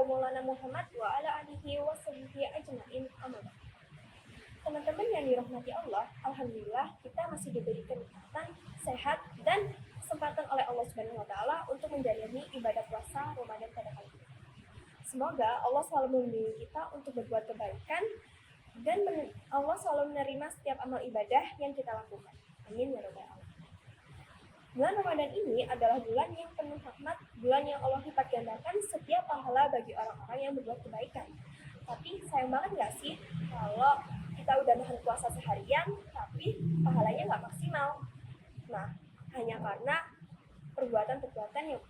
maulana Muhammad wa ala alihi wa sahbihi ajma'in. Amma ba'd. Teman-teman yang dirahmati Allah, alhamdulillah kita masih diberi kenikmatan, sehat, dan kesempatan oleh Allah Subhanahu wa taala untuk menjalani ibadah puasa Ramadan pada kali ini. Semoga Allah selalu membimbing kita untuk berbuat kebaikan dan Allah selalu menerima setiap amal ibadah yang kita lakukan. Amin ya rabbal alamin. Bulan Ramadan ini adalah bulan yang penuh rahmat, bulan yang Allah lipat gandakan setiap pahala bagi orang-orang yang berbuat kebaikan. Tapi sayang banget nggak sih kalau kita udah nahan puasa seharian, tapi pahalanya nggak maksimal. Nah, hanya karena perbuatan-perbuatan yang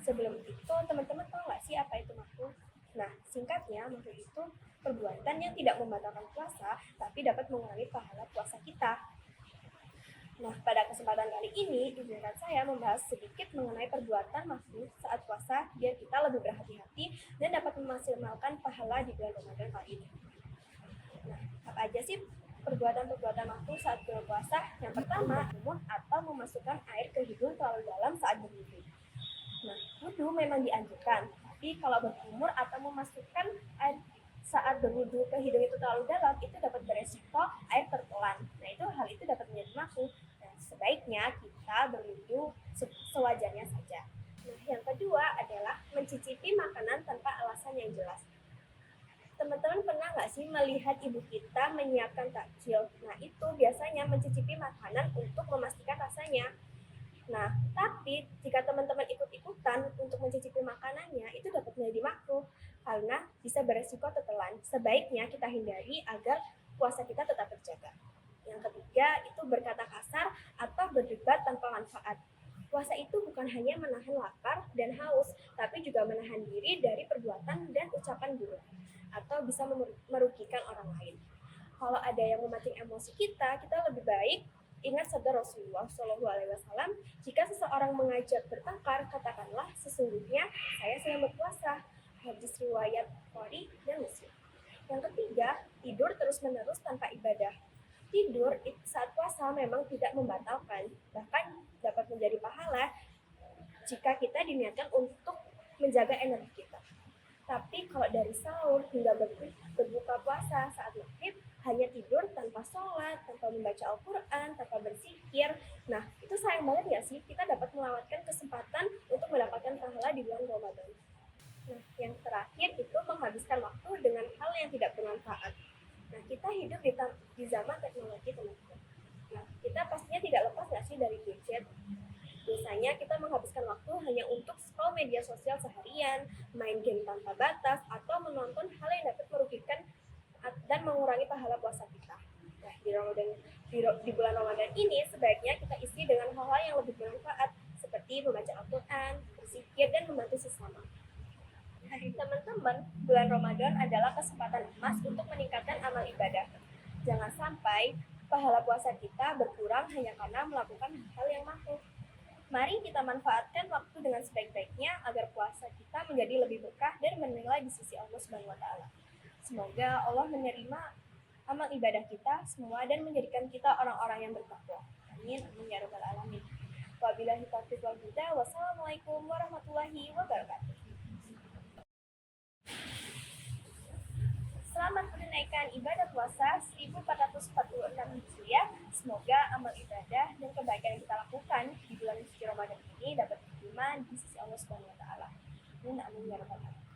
sebelum itu, teman-teman tahu nggak sih apa itu makruh? Nah, singkatnya, makruh itu perbuatan yang tidak membatalkan puasa, tapi dapat mengurangi pahala puasa kita. Nah, pada kesempatan kali ini, izinkan saya membahas sedikit mengenai perbuatan makruh saat puasa biar kita lebih berhati-hati dan dapat memaksimalkan pahala di bulan Ramadan kali ini. Nah, apa aja sih perbuatan-perbuatan makruh saat berpuasa? Yang pertama, berkumur atau memasukkan air ke hidung terlalu dalam saat berwudu. Nah, wudu memang dianjurkan, tapi kalau berkumur atau memasukkan air saat berwudu ke hidung itu terlalu dalam, itu dapat beresiko air tertelan. Nah, hal itu dapat menjadi makruh. Nah, sebaiknya kita berwudu sewajarnya saja. Nah, yang kedua adalah mencicipi makanan tanpa alasan yang jelas. Teman-teman pernah nggak sih melihat ibu kita menyiapkan takjil? Nah, itu biasanya mencicipi makanan untuk memastikan rasanya. Nah, tapi jika teman-teman ikut-ikutan untuk mencicipi makanannya, itu dapat menjadi makruh karena bisa beresiko tertelan. Sebaiknya kita hindari agar puasa kita tetap terjaga. Yang ketiga, itu berkata kasar atau berdebat tanpa manfaat. Puasa itu bukan hanya menahan lapar dan haus, tapi juga menahan diri dari perbuatan dan ucapan buruk, atau bisa merugikan orang lain. Kalau ada yang memancing emosi kita lebih baik ingat sabda Rasulullah SAW, jika seseorang mengajak bertengkar, katakanlah sesungguhnya saya sedang berpuasa. Hadis riwayat Bukhari dan Muslim. Yang ketiga, tidur terus-menerus tanpa ibadah. Tidur saat puasa memang tidak membatalkan, bahkan dapat menjadi pahala jika kita diniatkan untuk menjaga energi kita. Tapi kalau dari sahur hingga berbuka puasa saat maghrib, hanya tidur tanpa sholat, tanpa membaca Al-Quran, tanpa berzikir. Nah, itu sayang banget ya sih, kita dapat melewatkan kesempatan untuk mendapatkan pahala di bulan Ramadan. Nah, yang terakhir itu menghabiskan waktu dengan hal yang tidak bermanfaat. Nah, kita hidup di zaman teknologi, teman-teman. Nah, kita pastinya tidak lepas nggak sih dari gadget. Biasanya kita menghabiskan waktu hanya untuk scroll media sosial seharian, main game tanpa batas, atau menonton hal yang dapat merugikan dan mengurangi pahala puasa kita. Nah, di bulan Ramadan ini sebaiknya kita isi dengan hal-hal yang lebih bermanfaat seperti membaca Al-Quran, berzikir, dan membantu sesama. Teman-teman, bulan Ramadan adalah kesempatan emas untuk meningkatkan amal ibadah. Jangan sampai pahala puasa kita berkurang hanya karena melakukan hal yang makruh. Mari kita manfaatkan waktu dengan sebaik-baiknya agar puasa kita menjadi lebih berkah dan bernilai di sisi Allah Subhanahu wa taala. Semoga Allah menerima amal ibadah kita semua dan menjadikan kita orang-orang yang bertakwa. Amin, amin ya rabbal alamin. Wabillahi taufiq wal hidayah. Wassalamualaikum warahmatullahi wabarakatuh. Selamat menunaikan ibadah puasa 1446 Hijriah. Semoga amal ibadah dan kebaikan yang kita lakukan di bulan suci Ramadan ini dapat diterima di sisi Allah Subhanahu wa taala. Amin, amin ya rabbal alamin.